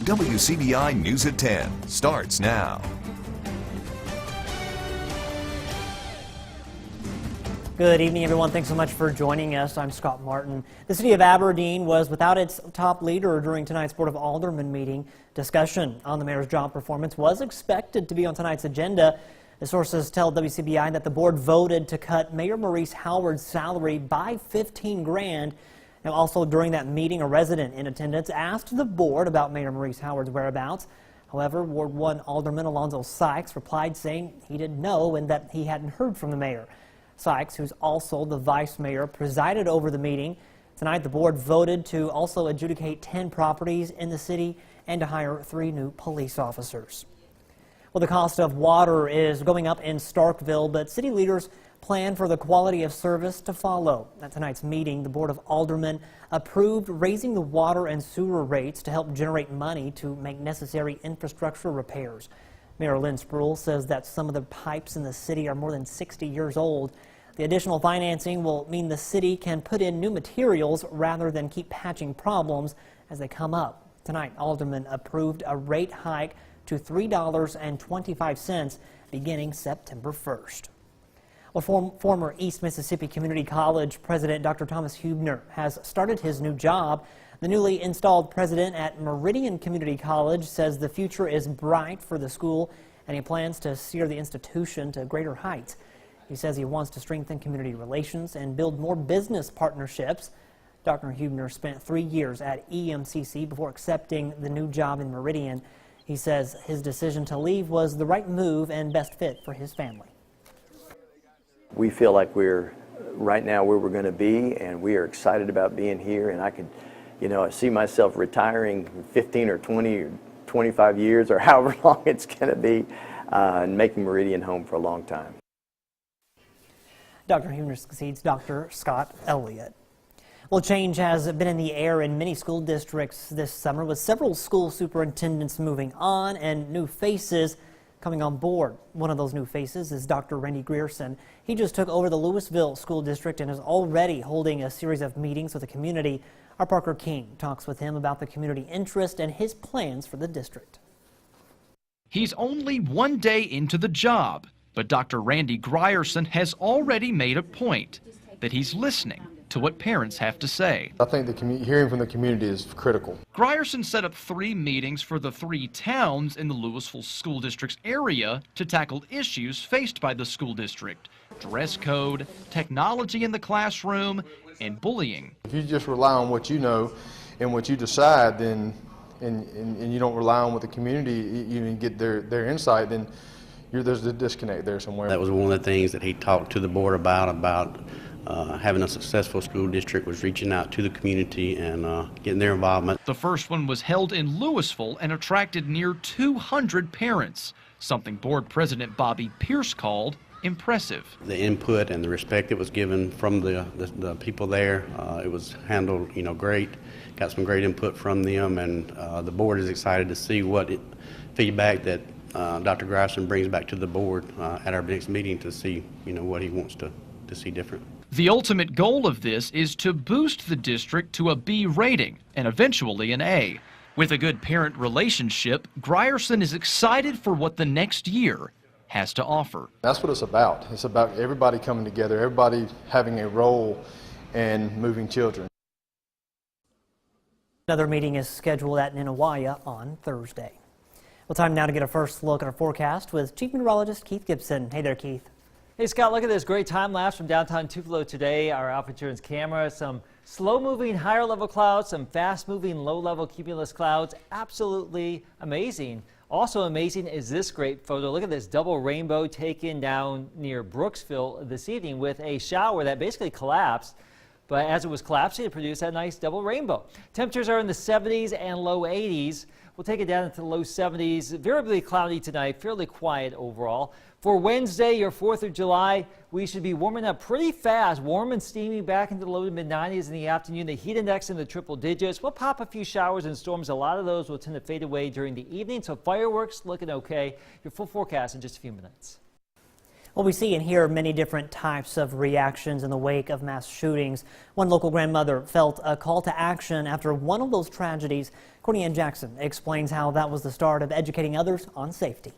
WCBI News at 10 starts now. Good evening, everyone. Thanks so much for joining us. I'm Scott Martin. The city of Aberdeen was without its top leader during tonight's Board of Aldermen meeting. Discussion on the mayor's job performance was expected to be on tonight's agenda. The sources tell WCBI that the board voted to cut Mayor Maurice Howard's salary by $15,000. Now, also during that meeting, a resident in attendance asked the board about Mayor Maurice Howard's whereabouts. However, Ward 1 Alderman Alonzo Sykes replied saying he didn't know and that he hadn't heard from the mayor. Sykes, who's also the vice mayor, presided over the meeting. Tonight, the board voted to also adjudicate 10 properties in the city and to hire 3 new police officers. Well, the cost of water is going up in Starkville, but city leaders plan for the quality of service to follow. At tonight's meeting, the Board of Aldermen approved raising the water and sewer rates to help generate money to make necessary infrastructure repairs. Mayor Lynn Spruill says that some of the pipes in the city are more than 60 years old. The additional financing will mean the city can put in new materials rather than keep patching problems as they come up. Tonight, Aldermen approved a rate hike to $3.25 beginning September 1st. Well, former East Mississippi Community College President Dr. Thomas Hubner has started his new job. The newly installed president at Meridian Community College says the future is bright for the school, and he plans to steer the institution to greater heights. He says he wants to strengthen community relations and build more business partnerships. Dr. Hubner spent 3 years at EMCC before accepting the new job in Meridian. He says his decision to leave was the right move and best fit for his family. We feel like we're right now where we're going to be, and we are excited about being here. And I could, I see myself retiring 15 or 20 or 25 years or however long it's going to be, and making Meridian home for a long time. Dr. Hubner succeeds Dr. Scott Elliott. Well, change has been in the air in many school districts this summer, with several school superintendents moving on and new faces coming on board. One of those new faces is Dr. Randy Grierson. He just took over the Louisville School District and is already holding a series of meetings with the community. Our Parker King talks with him about the community interest and his plans for the district. He's only 1 day into the job, but Dr. Randy Grierson has already made a point that he's listening to what parents have to say. I think hearing from the community is critical. Grierson set up 3 meetings for the 3 towns in the Louisville School District's area to tackle issues faced by the school district: dress code, technology in the classroom, and bullying. If you just rely on what you know and what you decide, then and you don't rely on what the community you get their insight, then there's a disconnect there somewhere. That was one of the things that he talked to the board about having a successful school district, was reaching out to the community and getting their involvement. The first one was held in Louisville and attracted near 200 parents, something board president Bobby Pierce called impressive. The input and the respect that was given from the people there, it was handled great. Got some great input from them, and the board is excited to see what feedback that Dr. Grierson brings back to the board at our next meeting to see what he wants to see different. The ultimate goal of this is to boost the district to a B rating and eventually an A. With a good parent relationship, Grierson is excited for what the next year has to offer. That's what it's about. It's about everybody coming together, everybody having a role in moving children. Another meeting is scheduled at Ninawaya on Thursday. Well, time now to get a first look at our forecast with Chief Meteorologist Keith Gibson. Hey there, Keith. Hey Scott, look at this great time lapse from downtown Tupelo today. Our Alpha Insurance camera, some slow-moving higher level clouds, some fast-moving low-level cumulus clouds. Absolutely amazing. Also amazing is this great photo. Look at this double rainbow taken down near Brooksville this evening with a shower that basically collapsed. But as it was collapsing, it produced that nice double rainbow. Temperatures are in the 70s and low 80s. We'll take it down into the low 70s. Variably cloudy tonight, fairly quiet overall. For Wednesday, your 4th of July, we should be warming up pretty fast. Warm and steamy back into the low to mid 90s in the afternoon. The heat index in the triple digits. We'll pop a few showers and storms. A lot of those will tend to fade away during the evening. So fireworks looking okay. Your full forecast in just a few minutes. Well, we see and hear many different types of reactions in the wake of mass shootings. One local grandmother felt a call to action after one of those tragedies. Courtney Ann Jackson explains how that was the start of educating others on safety.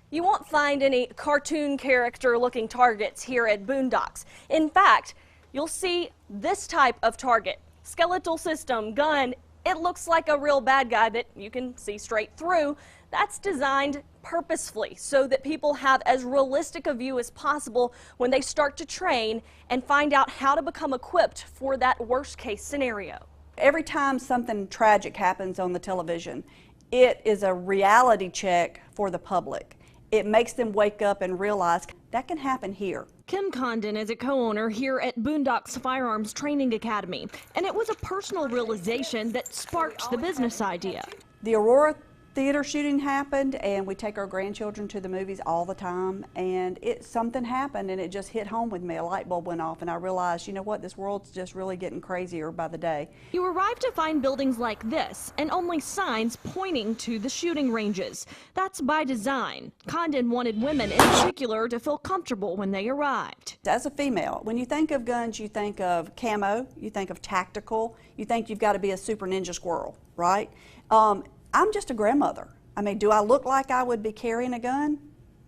You won't find any cartoon character looking targets here at Boondocks. In fact, you'll see this type of target. Skeletal system, gun. It looks like a real bad guy that you can see straight through. That's designed purposefully so that people have as realistic a view as possible when they start to train and find out how to become equipped for that worst case scenario. Every time something tragic happens on the television, it is a reality check for the public. It makes them wake up and realize that can happen here. Kim Condon is a co-owner here at Boondocks Firearms Training Academy, and it was a personal realization that sparked the business idea. The Aurora Theater shooting happened, and we take our grandchildren to the movies all the time, and something happened and it just hit home with me. A light bulb went off and I realized, you know what, this world's just really getting crazier by the day. You arrive to find buildings like this and only signs pointing to the shooting ranges. That's by design. Condon wanted women in particular to feel comfortable when they arrived. As a female, when you think of guns, you think of camo, you think of tactical, you think you've got to be a super ninja squirrel, right? I'm just a grandmother. I mean, do I look like I would be carrying a gun?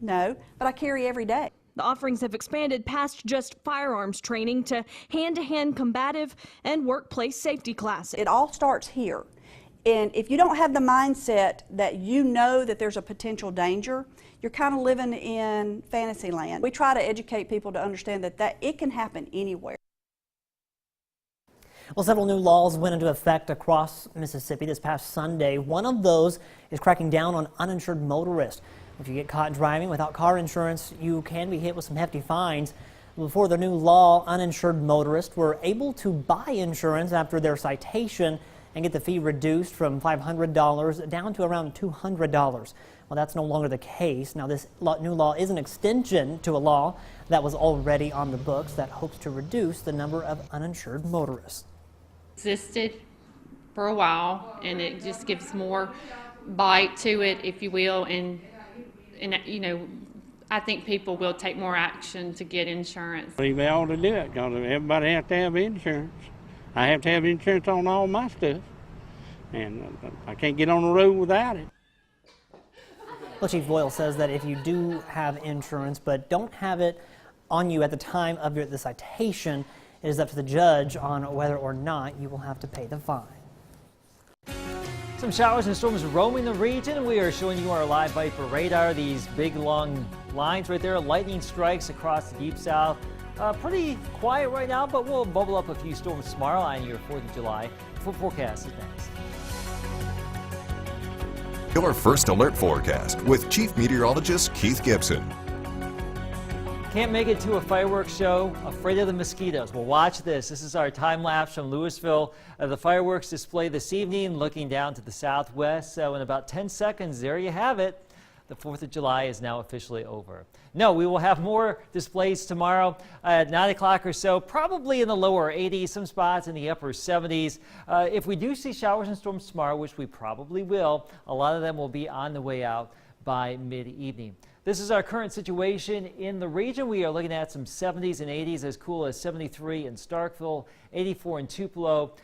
No, but I carry every day. The offerings have expanded past just firearms training to hand-to-hand combative and workplace safety classes. It all starts here. And if you don't have the mindset that you know that there's a potential danger, you're kind of living in fantasy land. We try to educate people to understand that it can happen anywhere. Well, several new laws went into effect across Mississippi this past Sunday. One of those is cracking down on uninsured motorists. If you get caught driving without car insurance, you can be hit with some hefty fines. Before the new law, uninsured motorists were able to buy insurance after their citation and get the fee reduced from $500 down to around $200. Well, that's no longer the case. Now, this new law is an extension to a law that was already on the books that hopes to reduce the number of uninsured motorists. Existed for a while, and it just gives more bite to it, if you will, and you know, I think people will take more action to get insurance. They ought to do it because everybody has to have insurance. I have to have insurance on all my stuff, and I can't get on the road without it. Well, Chief Boyle says that if you do have insurance but don't have it on you at the time of the citation, it is up to the judge on whether or not you will have to pay the fine. Some showers and storms roaming the region. We are showing you our live Viper radar. These big long lines right there, lightning strikes across the deep south. Pretty quiet right now, but we'll bubble up a few storms tomorrow on your 4th of July. Full forecast is next. Your first alert forecast with Chief Meteorologist Keith Gibson. Can't make it to a fireworks show, afraid of the mosquitoes. Well, watch this. This is our time lapse from Louisville. The fireworks display this evening, looking down to the southwest. So in about 10 seconds, there you have it. The 4th of July is now officially over. No, we will have more displays tomorrow at 9 o'clock or so, probably in the lower 80s, some spots in the upper 70s. If we do see showers and storms tomorrow, which we probably will, a lot of them will be on the way out by mid-evening. This is our current situation in the region. We are looking at some 70s and 80s, as cool as 73 in Starkville, 84 in Tupelo,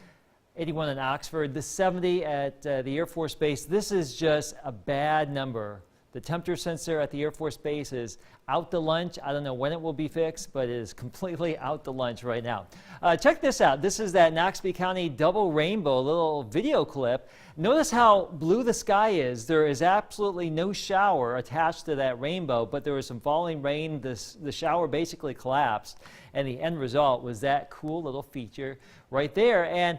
81 in Oxford, the 70 at the Air Force Base. This is just a bad number. The temperature sensor at the Air Force Base is out to lunch. I don't know when it will be fixed, but it is completely out to lunch right now. Check this out. This is that Noxubee County double rainbow, little video clip. Notice how blue the sky is. There is absolutely no shower attached to that rainbow, but there was some falling rain. The shower basically collapsed, and the end result was that cool little feature right there. And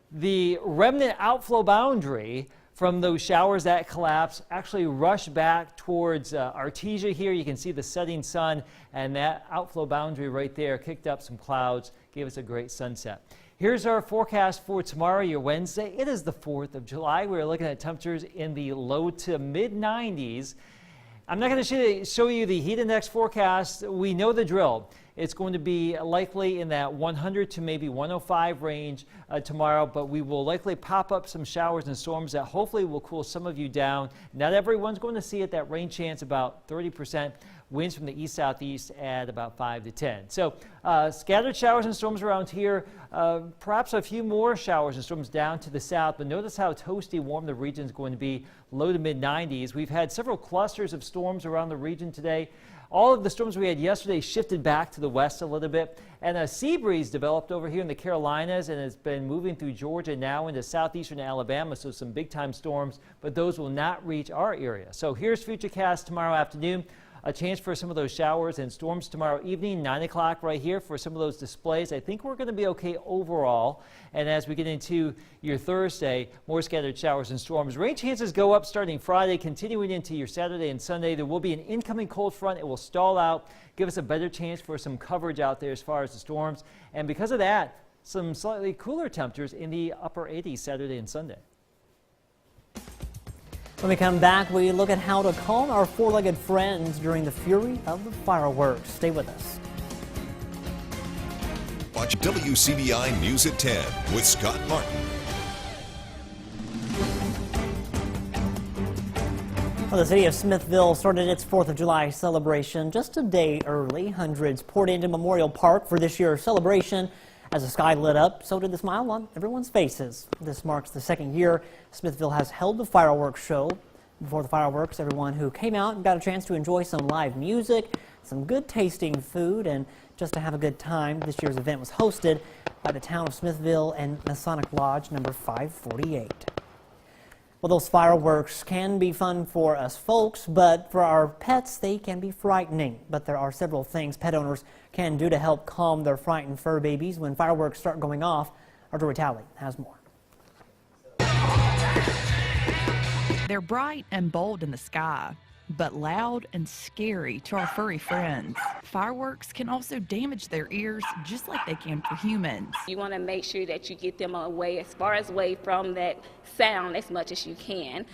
the remnant outflow boundary from those showers that collapsed actually rushed back towards Artesia here. You can see the setting sun, and that outflow boundary right there kicked up some clouds, gave us a great sunset. Here's our forecast for tomorrow, your Wednesday. It is the 4th of July. We're looking at temperatures in the low to mid 90s. I'm not going to show you the heat index forecast. We know the drill. It's going to be likely in that 100 to maybe 105 range tomorrow, but we will likely pop up some showers and storms that hopefully will cool some of you down. Not everyone's going to see it. That rain chance about 30%, Winds from the east-southeast at about 5 to 10. So scattered showers and storms around here. Perhaps a few more showers and storms down to the south, but notice how toasty warm the region is going to be, low to mid-90s. We've had several clusters of storms around the region today. All of the storms we had yesterday shifted back to the west a little bit, and a sea breeze developed over here in the Carolinas and has been moving through Georgia now into southeastern Alabama, so some big-time storms, but those will not reach our area. So here's Futurecast tomorrow afternoon. A chance for some of those showers and storms tomorrow evening, 9 o'clock right here for some of those displays. I think we're going to be okay overall. And as we get into your Thursday, more scattered showers and storms. Rain chances go up starting Friday, continuing into your Saturday and Sunday. There will be an incoming cold front. It will stall out, give us a better chance for some coverage out there as far as the storms. And because of that, some slightly cooler temperatures in the upper 80s Saturday and Sunday. When we come back, we look at how to calm our four-legged friends during the fury of the fireworks. Stay with us. Watch WCBI News at 10 with Scott Martin. Well, the city of Smithville started its 4th of July celebration just a day early. Hundreds poured into Memorial Park for this year's celebration. As the sky lit up, so did the smile on everyone's faces. This marks the second year Smithville has held the fireworks show. Before the fireworks, everyone who came out and got a chance to enjoy some live music, some good tasting food, and just to have a good time. This year's event was hosted by the town of Smithville and Masonic Lodge number 548. Well, those fireworks can be fun for us folks, but for our pets, they can be frightening. But there are several things pet owners can do to help calm their frightened fur babies when fireworks start going off. Our Jory Talley has more. They're bright and bold in the sky, but loud and scary to our furry friends. Fireworks can also damage their ears just like they can for humans. You want to make sure that you get them away, as far as away from that sound as much as you can.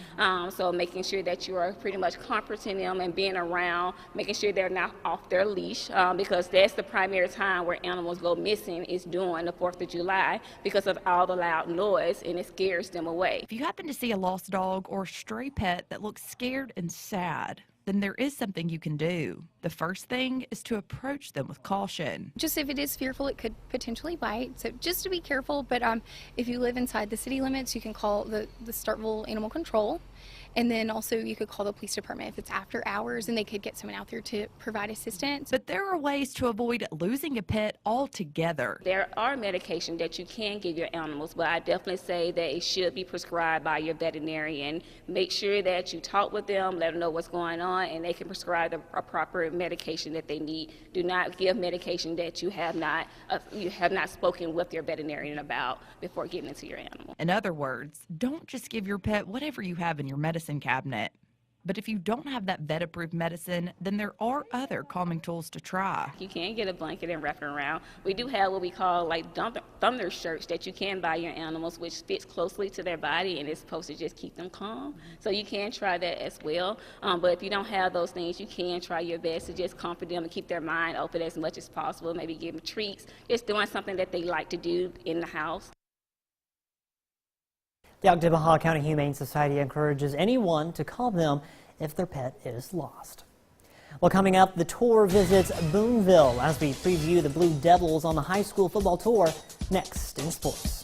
So making sure that you are pretty much comforting them and being around, making sure they're not off their leash, because that's the primary time where animals go missing is during the 4th of July because of all the loud noise, and it scares them away. If you happen to see a lost dog or stray pet that looks scared and sad, then there is something you can do. The first thing is to approach them with caution. Just if it is fearful, it could potentially bite. So just to be careful, but if you live inside the city limits, you can call the Starkville Animal Control. And then also you could call the police department if it's after hours, and they could get someone out there to provide assistance. But there are ways to avoid losing a pet altogether. There are medications that you can give your animals, but I definitely say that it should be prescribed by your veterinarian. Make sure that you talk with them, let them know what's going on, and they can prescribe a proper medication that they need. Do not give medication that you have not spoken with your veterinarian about before giving it to your animal. In other words, don't just give your pet whatever you have in your medicine cabinet. But if you don't have that vet-approved medicine, then there are other calming tools to try. You can get a blanket and wrap it around. We do have what we call like thunder shirts that you can buy your animals, which fits closely to their body and is supposed to just keep them calm. So you can try that as well. But if you don't have those things, you can try your best to just comfort them and keep their mind open as much as possible. Maybe give them treats, just doing something that they like to do in the house. The Ogdensburg County Humane Society encourages anyone to call them if their pet is lost. Well, coming up, the tour visits Boonville as we preview the Blue Devils on the high school football tour next in sports.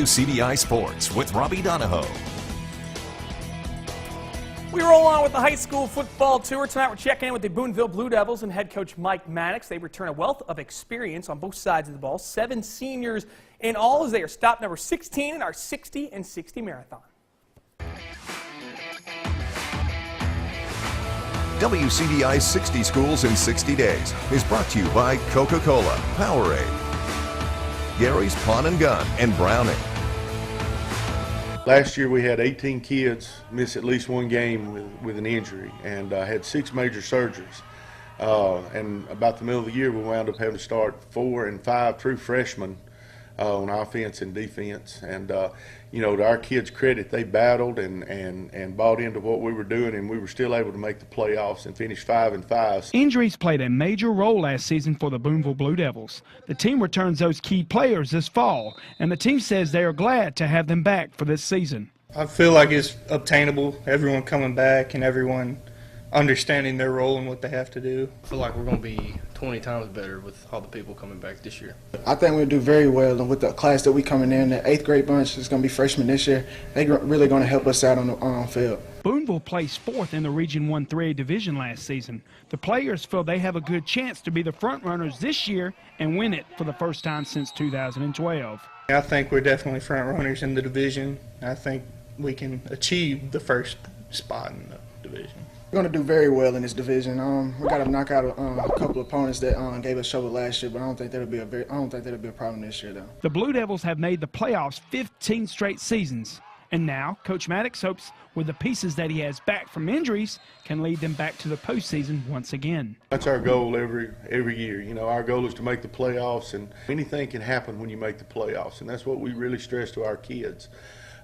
WCBI Sports with Robbie Donahoe. We roll on with the high school football tour. Tonight we're checking in with the Boonville Blue Devils and head coach Mike Maddox. They return a wealth of experience on both sides of the ball. 7 seniors in all as they are stop number 16 in our 60 and 60 marathon. WCBI's 60 Schools in 60 Days is brought to you by Coca-Cola, Powerade, Gary's Pawn and Gun, and Browning. Last year we had 18 kids miss at least one game with an injury, and had 6 major surgeries. And about the middle of the year we wound up having to start 4 and 5 true freshmen on offense and defense. And you know, to our kids' credit, they battled and bought into what we were doing, and we were still able to make the playoffs and finish 5-5. Injuries played a major role last season for the Boonville Blue Devils. The team returns those key players this fall, and the team says they are glad to have them back for this season. I feel like it's obtainable, everyone coming back and everyone understanding their role and what they have to do. I feel like we're going to be 20 times better with all the people coming back this year. I think we'll do very well, and with the class that we coming in, the 8th grade bunch is going to be freshmen this year. They're really going to help us out on the field. Boonville placed 4th in the Region 1 3A division last season. The players feel they have a good chance to be the front runners this year and win it for the first time since 2012. I think we're definitely front runners in the division. I think we can achieve the first spot in the division. We're going to do very well in this division. We got to knock out a couple of opponents that gave us trouble last year, but I don't think that'll be a problem this year, though. The Blue Devils have made the playoffs 15 straight seasons, and now Coach Maddox hopes with the pieces that he has back from injuries can lead them back to the postseason once again. That's our goal every year. You know, our goal is to make the playoffs, and anything can happen when you make the playoffs, and that's what we really stress to our kids.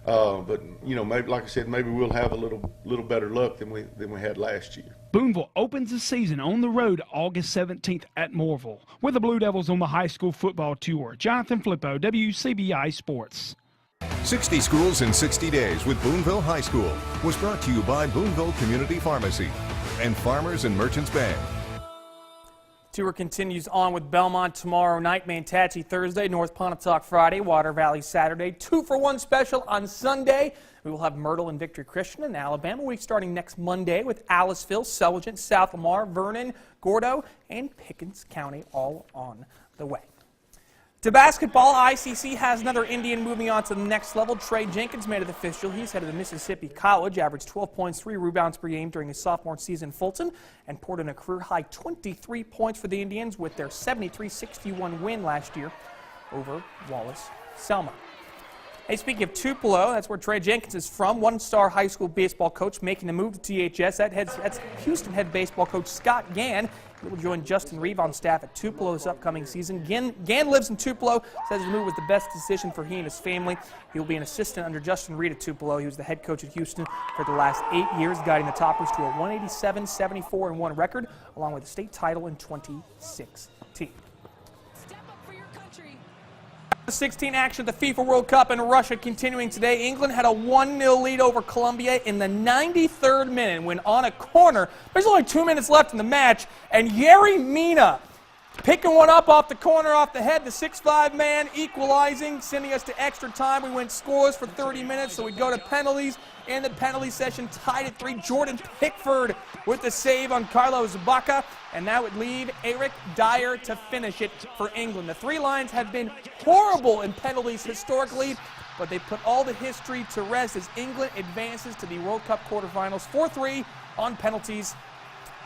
But you know, maybe, like I said, maybe we'll have a little better luck than we had last year. Boonville opens the season on the road August 17th at Moorville with the Blue Devils on the high school football tour. Jonathan Flippo, WCBI Sports. 60 Schools in 60 Days with Boonville High School was brought to you by Boonville Community Pharmacy and Farmers and Merchants Bank. Tour continues on with Belmont tomorrow night, Manatee Thursday, North Pontotoc Friday, Water Valley Saturday, 2-for-1 special on Sunday. We will have Myrtle and Victory Christian in Alabama Week starting next Monday with Aliceville, Selligent, South Lamar, Vernon, Gordo, and Pickens County all on the way. To basketball, ICC has another Indian moving on to the next level. Trey Jenkins made it official. He's headed to Mississippi College, averaged 12 points, 3 rebounds per game during his sophomore season in Fulton, and poured in a career-high 23 points for the Indians with their 73-61 win last year over Wallace-Selma. Hey, speaking of Tupelo, that's where Trey Jenkins is from, one-star high school baseball coach making the move to THS. That's Houston head baseball coach Scott Gann. He will join Justin Reeve on staff at Tupelo this upcoming season. Gann lives in Tupelo, says the move was the best decision for he and his family. He will be an assistant under Justin Reed at Tupelo. He was the head coach at Houston for the last 8 years, guiding the Toppers to a 187-74-1 record, along with a state title in 2016. 16 action at the FIFA World Cup in Russia continuing today. England had a 1-0 lead over Colombia in the 93rd minute when on a corner. There's only 2 minutes left in the match, and Yerry Mina picking one up off the corner off the head, the 6'5" man equalizing, sending us to extra time. We went scoreless for 30 minutes, so we'd go to penalties. In the penalty session, tied at 3. Jordan Pickford with the save on Carlos Baca, and that would leave Eric Dyer to finish it for England. The Three Lions have been horrible in penalties historically, but they put all the history to rest as England advances to the World Cup quarterfinals 4-3 on penalties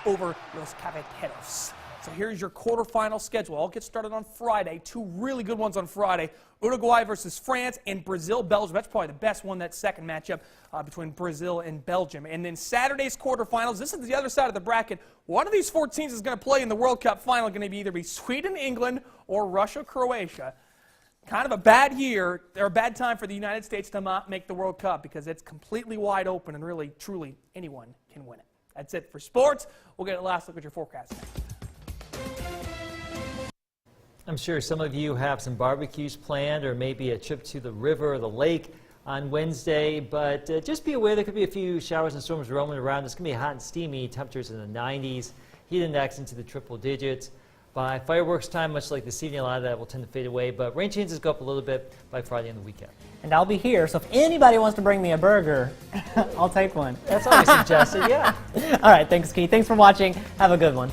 over Los Cafeteros. So here's your quarterfinal schedule. I'll get started on Friday. 2 really good ones on Friday. Uruguay versus France and Brazil-Belgium. That's probably the best one, that second matchup between Brazil and Belgium. And then Saturday's quarterfinals. This is the other side of the bracket. One of these 4 teams is going to play in the World Cup final. Going to either be Sweden, England, or Russia, Croatia. Kind of a bad year, or a bad time for the United States to not make the World Cup because it's completely wide open and really, truly, anyone can win it. That's it for sports. We'll get a last look at your forecast next. I'm sure some of you have some barbecues planned or maybe a trip to the river or the lake on Wednesday, but just be aware there could be a few showers and storms roaming around. It's going to be hot and steamy, temperatures in the 90s, heat index into the triple digits. By fireworks time, much like this evening, a lot of that will tend to fade away, but rain chances go up a little bit by Friday and the weekend. And I'll be here, so if anybody wants to bring me a burger, I'll take one. That's always suggested, yeah. All right, thanks, Keith. Thanks for watching. Have a good one.